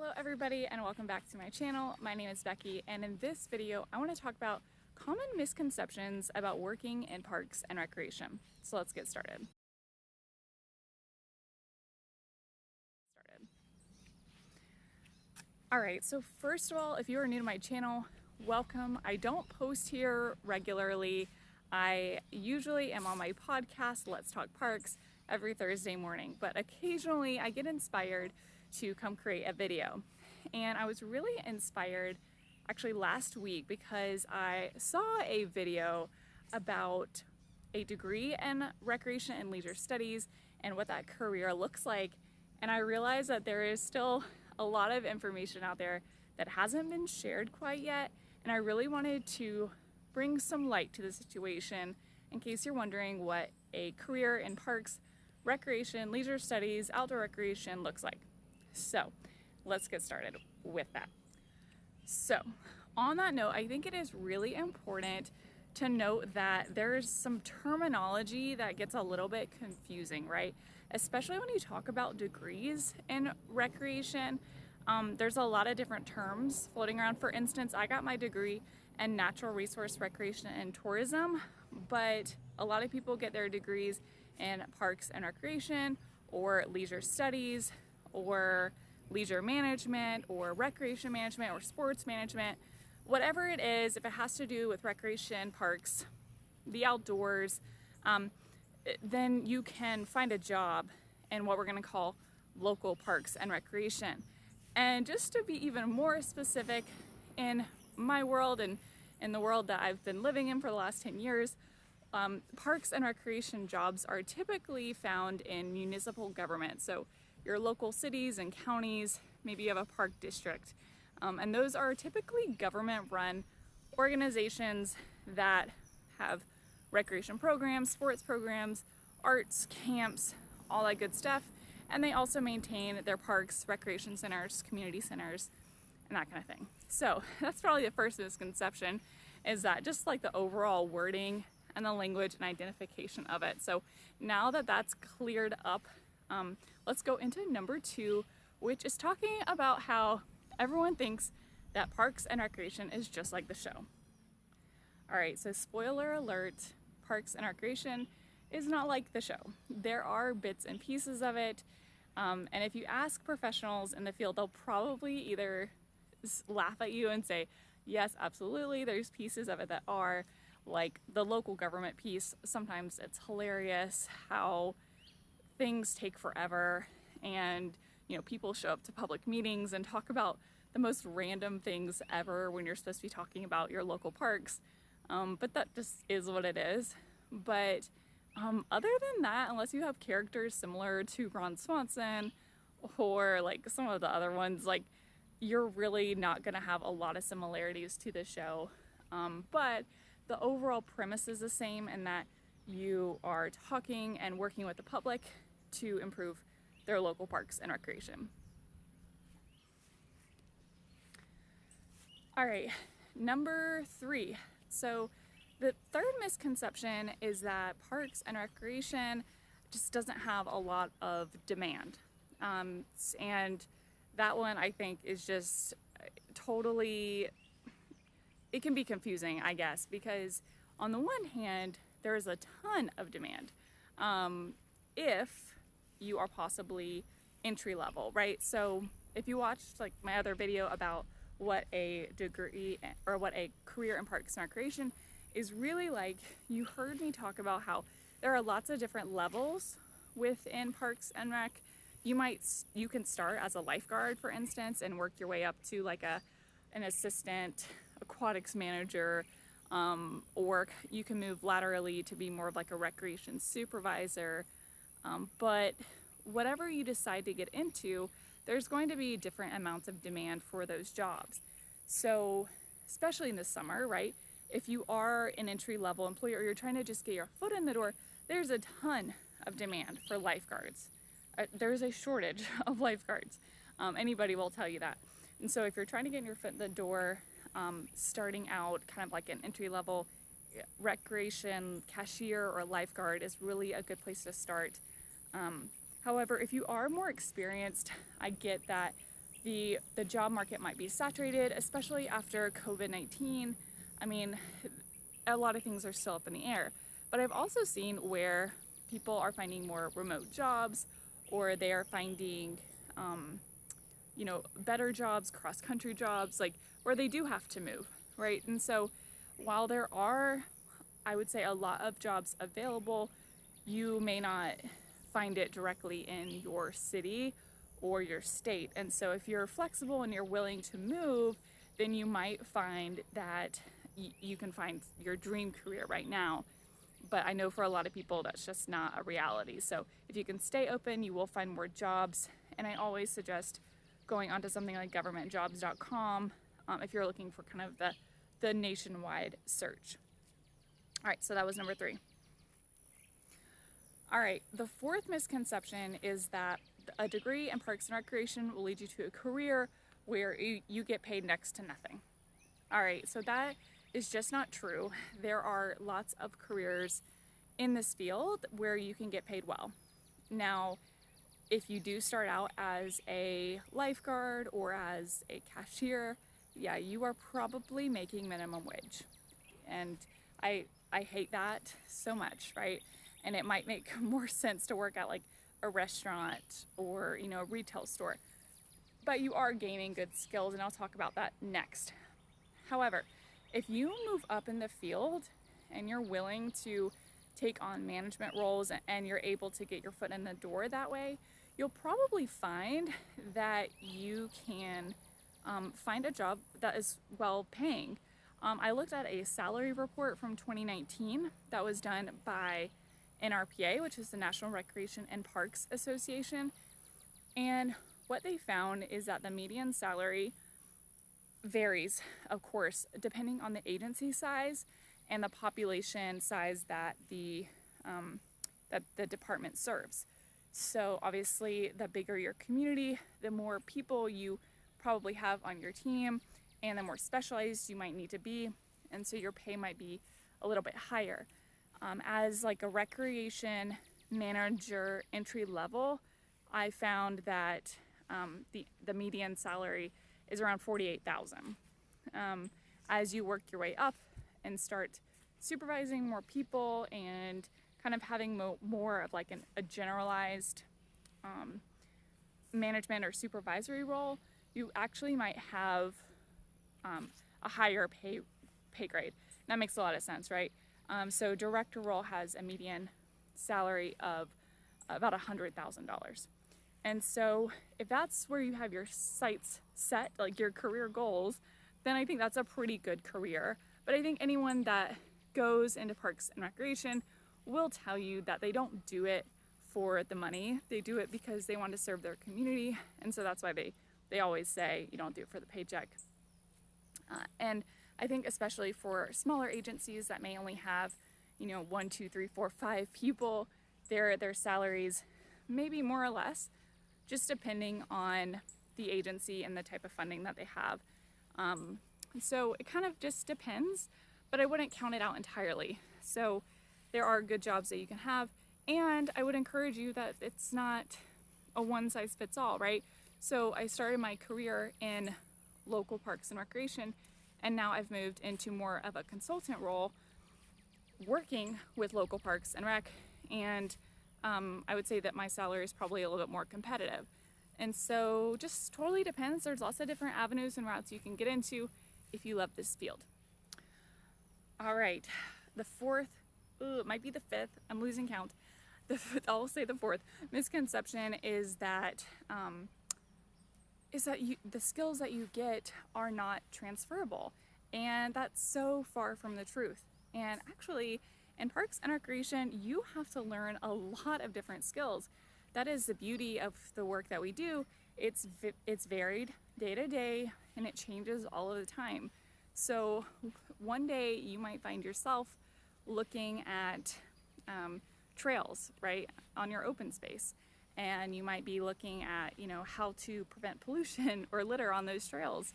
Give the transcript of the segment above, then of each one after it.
Hello everybody and welcome back to my channel. My name is Becky and in this video I want to talk about common misconceptions about working in parks and recreation. So let's get started. Alright, so first of all, if you are new to my channel, welcome. I don't post here regularly. I usually am on my podcast, Let's Talk Parks, every Thursday morning, but occasionally I get inspired to come create a video. And I was really inspired actually last week because I saw a video about a degree in recreation and leisure studies and what that career looks like. And I realized that there is still a lot of information out there that hasn't been shared quite yet. And I really wanted to bring some light to the situation in case you're wondering what a career in parks, recreation, leisure studies, outdoor recreation looks like. So let's get started with that. So on that note, I think it is really important to note that there's some terminology that gets a little bit confusing, right? Especially when you talk about degrees in recreation. There's a lot of different terms floating around. For instance, I got my degree in natural resource recreation and tourism, but a lot of people get their degrees in parks and recreation or leisure studies or leisure management or recreation management or sports management. Whatever it is, if it has to do with recreation, parks, the outdoors, then you can find a job in what we're going to call local parks and recreation. And just to be even more specific, in my world and in the world that I've been living in for the last 10 years, parks and recreation jobs are typically found in municipal government. So your local cities and counties, maybe you have a park district. And those are typically government-run organizations that have recreation programs, sports programs, arts, camps, all that good stuff. And they also maintain their parks, recreation centers, community centers, and that kind of thing. So that's probably the first misconception, is that just like the overall wording and the language and identification of it. So now that that's cleared up, let's go into number 2, which is talking about how everyone thinks that parks and recreation is just like the show. All right, so spoiler alert, parks and recreation is not like the show. There are bits and pieces of it, and if you ask professionals in the field, they'll probably either laugh at you and say, yes, absolutely, there's pieces of it that are like the local government piece. Sometimes it's hilarious how things take forever and people show up to public meetings and talk about the most random things ever when you're supposed to be talking about your local parks, but that just is what it is. But other than that, unless you have characters similar to Ron Swanson or like some of the other ones, like you're really not gonna have a lot of similarities to the show, but the overall premise is the same in that you are talking and working with the public to improve their local parks and recreation. All right, number 3. So the third misconception is that parks and recreation just doesn't have a lot of demand. And that one I think is just totally, it can be confusing, I guess, because on the one hand, there's a ton of demand. If you are possibly entry level, right? So if you watched like my other video about what a degree or what a career in parks and recreation is really like, you heard me talk about how there are lots of different levels within parks and rec. You can start as a lifeguard, for instance, and work your way up to like an assistant aquatics manager, or you can move laterally to be more of like a recreation supervisor. But whatever you decide to get into, there's going to be different amounts of demand for those jobs. So especially in the summer, right? If you are an entry-level employee or you're trying to just get your foot in the door, there's a ton of demand for lifeguards. There's a shortage of lifeguards. Anybody will tell you that. And so if you're trying to get your foot in the door, starting out kind of like an entry-level recreation cashier or lifeguard is really a good place to start. However, if you are more experienced, I get that the job market might be saturated, especially after COVID-19. I mean, a lot of things are still up in the air, but I've also seen where people are finding more remote jobs, or they are finding, better jobs, cross-country jobs, like where they do have to move, right? And so while there are, I would say, a lot of jobs available, you may not find it directly in your city or your state. And so if you're flexible and you're willing to move, then you might find that you can find your dream career right now. But I know for a lot of people that's just not a reality. So if you can stay open, you will find more jobs. And I always suggest going onto something like governmentjobs.com if you're looking for kind of the nationwide search. All right, so that was number 3. All right, the 4th misconception is that a degree in Parks and Recreation will lead you to a career where you get paid next to nothing. All right, so that is just not true. There are lots of careers in this field where you can get paid well. Now, if you do start out as a lifeguard or as a cashier, yeah, you are probably making minimum wage. And I hate that so much, right? And it might make more sense to work at like a restaurant or, a retail store. But you are gaining good skills, and I'll talk about that next. However, if you move up in the field and you're willing to take on management roles and you're able to get your foot in the door that way, you'll probably find that you can find a job that is well paying. I looked at a salary report from 2019 that was done by NRPA, which is the National Recreation and Parks Association. And what they found is that the median salary varies, of course, depending on the agency size and the population size that the department serves. So obviously, the bigger your community, the more people you probably have on your team, and the more specialized you might need to be, and so your pay might be a little bit higher. As like a recreation manager entry level, I found that the median salary is around $48,000. As you work your way up and start supervising more people and kind of having more of like a generalized management or supervisory role, you actually might have a higher pay grade. That makes a lot of sense, right? So director role has a median salary of about $100,000. And so if that's where you have your sights set, like your career goals, then I think that's a pretty good career. But I think anyone that goes into Parks and Recreation will tell you that they don't do it for the money. They do it because they want to serve their community. And so that's why they always say you don't do it for the paycheck. And I think especially for smaller agencies that may only have, 1, 2, 3, 4, 5 people, their salaries may be more or less, just depending on the agency and the type of funding that they have. So it kind of just depends, but I wouldn't count it out entirely. So there are good jobs that you can have, and I would encourage you that it's not a one-size-fits-all, right? So I started my career in local Parks and Recreation, and now I've moved into more of a consultant role working with local parks and rec, and I would say that my salary is probably a little bit more competitive. And so just totally depends. There's lots of different avenues and routes you can get into if you love this field. All right, the 4th, it might be the 5th, I'm losing count. I'll say the 4th misconception is that the skills that you get are not transferable. And that's so far from the truth. And actually, in Parks and Recreation, you have to learn a lot of different skills. That is the beauty of the work that we do. It's varied day to day, and it changes all of the time. So one day you might find yourself looking at trails, right, on your open space. And you might be looking at, how to prevent pollution or litter on those trails.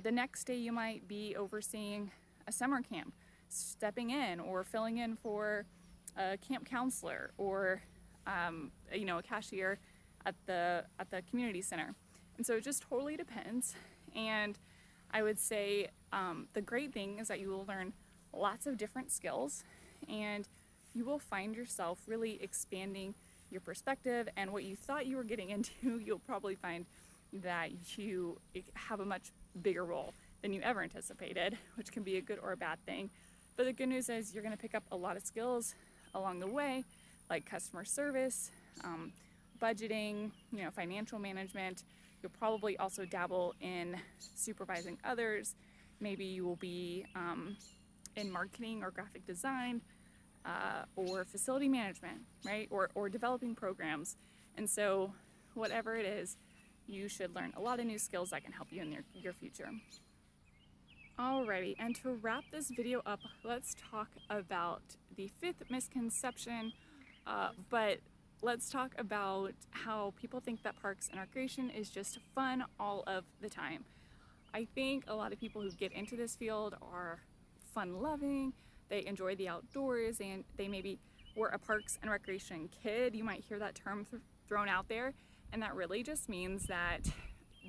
The next day you might be overseeing a summer camp, stepping in or filling in for a camp counselor or, a cashier at the community center. And so it just totally depends. And I would say the great thing is that you will learn lots of different skills, and you will find yourself really expanding your perspective, and what you thought you were getting into, you'll probably find that you have a much bigger role than you ever anticipated, which can be a good or a bad thing. But the good news is you're going to pick up a lot of skills along the way, like customer service, budgeting, financial management. You'll probably also dabble in supervising others. Maybe you will be in marketing or graphic design, or facility management, right? Or developing programs. And so whatever it is, you should learn a lot of new skills that can help you in your future. Alrighty, and to wrap this video up, let's talk about the fifth misconception, but let's talk about how people think that parks and recreation is just fun all of the time. I think a lot of people who get into this field are fun-loving, they enjoy the outdoors, and they maybe were a parks and recreation kid. You might hear that term thrown out there, and that really just means that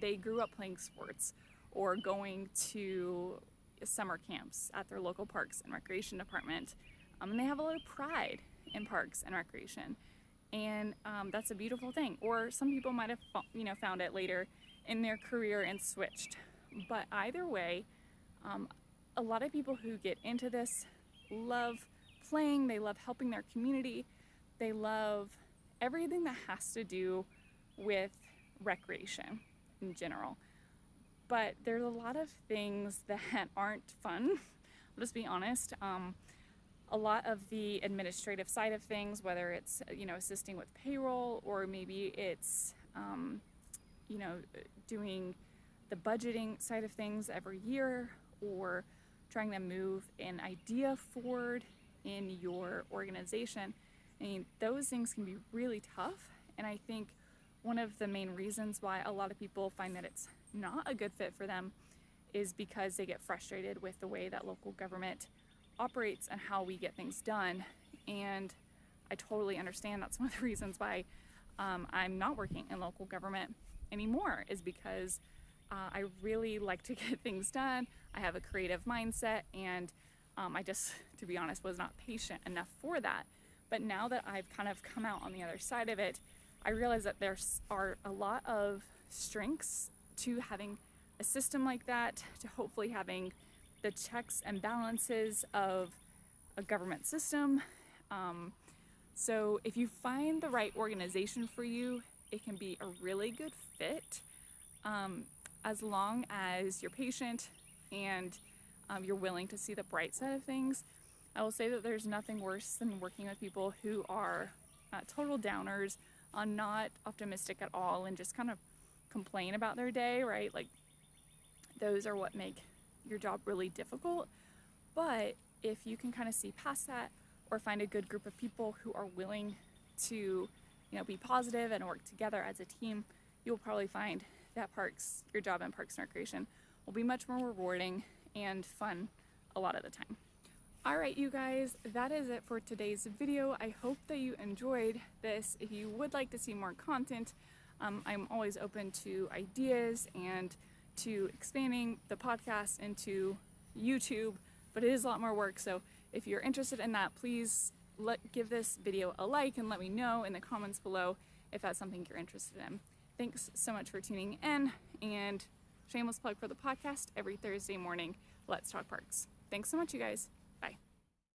they grew up playing sports or going to summer camps at their local parks and recreation department. And they have a lot of pride in parks and recreation. And that's a beautiful thing. Or some people might have found it later in their career and switched. But either way, a lot of people who get into this love playing, they love helping their community, they love everything that has to do with recreation in general. But there's a lot of things that aren't fun. I'll just be honest. A lot of the administrative side of things, whether it's assisting with payroll, or maybe it's doing the budgeting side of things every year, or trying to move an idea forward in your organization. I mean, those things can be really tough, and I think one of the main reasons why a lot of people find that it's not a good fit for them is because they get frustrated with the way that local government operates and how we get things done. And I totally understand that's one of the reasons why I'm not working in local government anymore, is because I really like to get things done. I have a creative mindset, and I just, to be honest, was not patient enough for that. But now that I've kind of come out on the other side of it, I realize that there are a lot of strengths to having a system like that, to hopefully having the checks and balances of a government system. So if you find the right organization for you, it can be a really good fit, as long as you're patient and you're willing to see the bright side of things. I will say that there's nothing worse than working with people who are total downers, not optimistic at all, and just kind of complain about their day, right? Like, those are what make your job really difficult. But if you can kind of see past that, or find a good group of people who are willing to be positive and work together as a team, you'll probably find that your job in Parks and Recreation will be much more rewarding and fun a lot of the time. Alright, you guys, that is it for today's video. I hope that you enjoyed this. If you would like to see more content, I'm always open to ideas and to expanding the podcast into YouTube, but it is a lot more work. So if you're interested in that, please give this video a like and let me know in the comments below if that's something you're interested in. Thanks so much for tuning in, and shameless plug for the podcast every Thursday morning. Let's Talk Parks. Thanks so much, you guys.